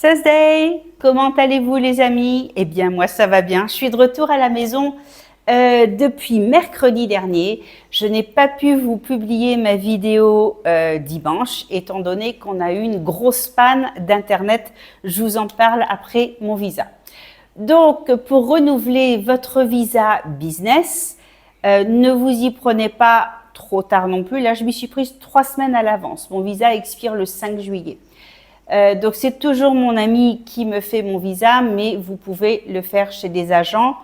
Thursday, comment allez-vous les amis? Eh bien moi ça va bien, je suis de retour à la maison depuis mercredi dernier. Je n'ai pas pu vous publier ma vidéo dimanche étant donné qu'on a eu une grosse panne d'internet. Je vous en parle après mon visa. Donc pour renouveler votre visa business, ne vous y prenez pas trop tard non plus. Là je m'y suis prise 3 semaines à l'avance. Mon visa expire le 5 juillet. Donc c'est toujours mon ami qui me fait mon visa, mais vous pouvez le faire chez des agents.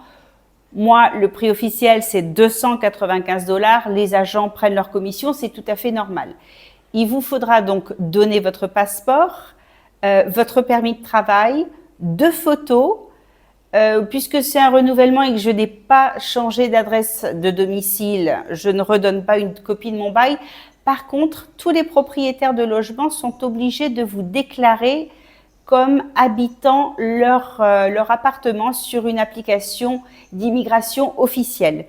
Moi, le prix officiel, c'est 295 $. Les agents prennent leur commission, c'est tout à fait normal. Il vous faudra donc donner votre passeport, votre permis de travail, 2 photos, puisque c'est un renouvellement et que je n'ai pas changé d'adresse de domicile, je ne redonne pas une copie de mon bail. Par contre, tous les propriétaires de logements sont obligés de vous déclarer comme habitant leur appartement sur une application d'immigration officielle.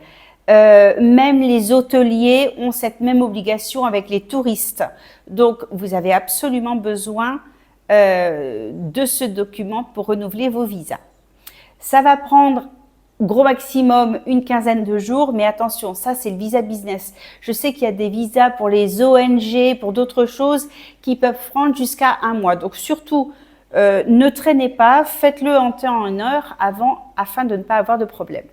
Même les hôteliers ont cette même obligation avec les touristes. Donc, vous avez absolument besoin de ce document pour renouveler vos visas. Ça va prendre gros maximum une quinzaine de jours, mais attention, ça c'est le visa business. Je sais qu'il y a des visas pour les ONG, pour d'autres choses qui peuvent prendre jusqu'à 1 mois. Donc surtout, ne traînez pas, faites-le en temps et en heure avant, afin de ne pas avoir de problème.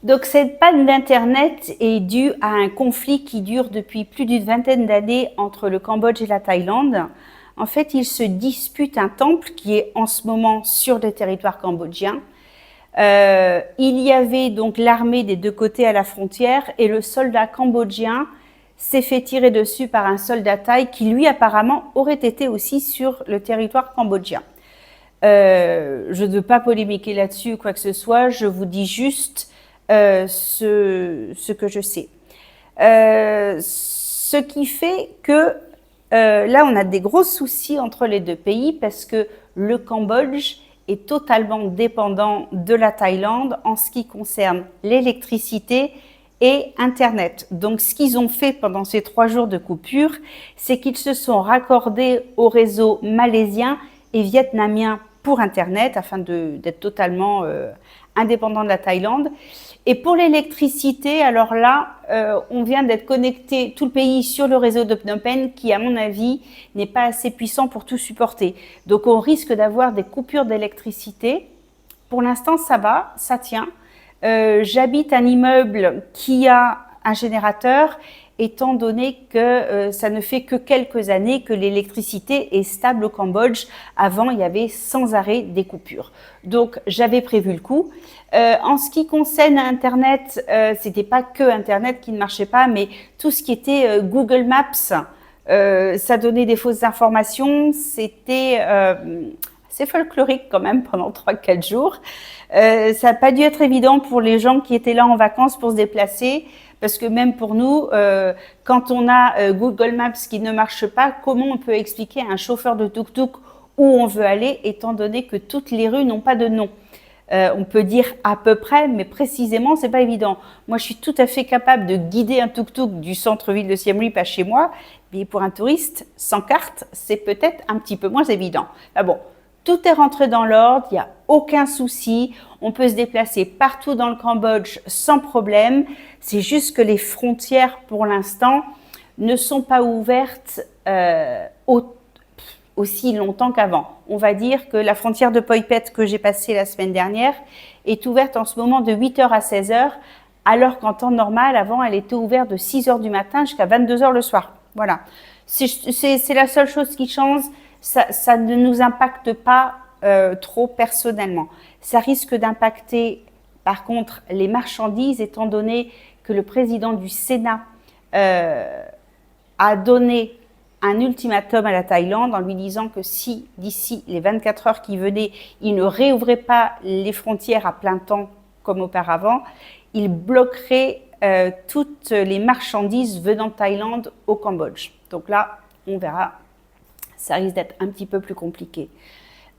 Donc cette panne d'internet est due à un conflit qui dure depuis plus d'une vingtaine d'années entre le Cambodge et la Thaïlande. En fait, ils se disputent un temple qui est en ce moment sur le territoire cambodgien. Il y avait donc l'armée des deux côtés à la frontière et le soldat cambodgien s'est fait tirer dessus par un soldat thaï qui lui apparemment aurait été aussi sur le territoire cambodgien. Je ne veux pas polémiquer là-dessus ou quoi que ce soit, je vous dis juste ce que je sais. Ce qui fait que là on a des gros soucis entre les deux pays parce que le Cambodge est totalement dépendant de la Thaïlande en ce qui concerne l'électricité et Internet. Donc, ce qu'ils ont fait pendant ces 3 jours de coupure, c'est qu'ils se sont raccordés au réseau malaisien et vietnamien pour Internet afin d'être totalement indépendant de la Thaïlande. Et pour l'électricité, alors là, on vient d'être connecté, tout le pays, sur le réseau de Phnom Penh qui, à mon avis, n'est pas assez puissant pour tout supporter. Donc, on risque d'avoir des coupures d'électricité. Pour l'instant, ça va, ça tient. J'habite un immeuble qui a un générateur, étant donné que ça ne fait que quelques années que l'électricité est stable au Cambodge. Avant, il y avait sans arrêt des coupures. Donc, j'avais prévu le coup. En ce qui concerne Internet, c'était pas que Internet qui ne marchait pas, mais tout ce qui était Google Maps, ça donnait des fausses informations. C'était assez folklorique quand même pendant 3-4 jours. Ça n'a pas dû être évident pour les gens qui étaient là en vacances pour se déplacer. Parce que même pour nous, quand on a Google Maps qui ne marche pas, comment on peut expliquer à un chauffeur de tuk-tuk où on veut aller, étant donné que toutes les rues n'ont pas de nom? On peut dire à peu près, mais précisément, c'est pas évident. Moi, je suis tout à fait capable de guider un tuk-tuk du centre-ville de Siem Reap à chez moi, mais pour un touriste, sans carte, c'est peut-être un petit peu moins évident. Ah bon, tout est rentré dans l'ordre, il n'y a aucun souci, on peut se déplacer partout dans le Cambodge sans problème. C'est juste que les frontières, pour l'instant, ne sont pas ouvertes aussi longtemps qu'avant. On va dire que la frontière de Phoi Phet que j'ai passée la semaine dernière est ouverte en ce moment de 8h à 16h, alors qu'en temps normal, avant, elle était ouverte de 6h du matin jusqu'à 22h le soir. Voilà. C'est la seule chose qui change. Ça ne nous impacte pas trop personnellement. Ça risque d'impacter, par contre, les marchandises, étant donné que le président du Sénat a donné un ultimatum à la Thaïlande en lui disant que si, d'ici les 24 heures qui venaient, il ne réouvrait pas les frontières à plein temps comme auparavant, il bloquerait toutes les marchandises venant de Thaïlande au Cambodge. Donc là, on verra. Ça risque d'être un petit peu plus compliqué.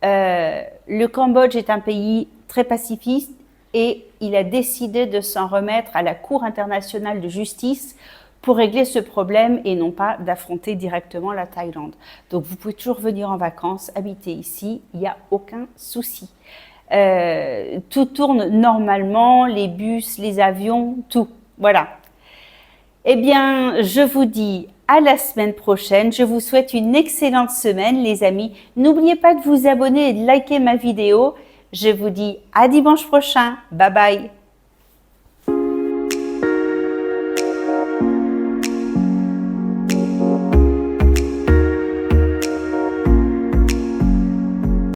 Le Cambodge est un pays très pacifiste et il a décidé de s'en remettre à la Cour internationale de justice pour régler ce problème et non pas d'affronter directement la Thaïlande. Donc vous pouvez toujours venir en vacances, habiter ici, il n'y a aucun souci. Tout tourne normalement, les bus, les avions, tout. Voilà. Eh bien, je vous dis à la semaine prochaine. Je vous souhaite une excellente semaine, les amis. N'oubliez pas de vous abonner et de liker ma vidéo. Je vous dis à dimanche prochain. Bye bye.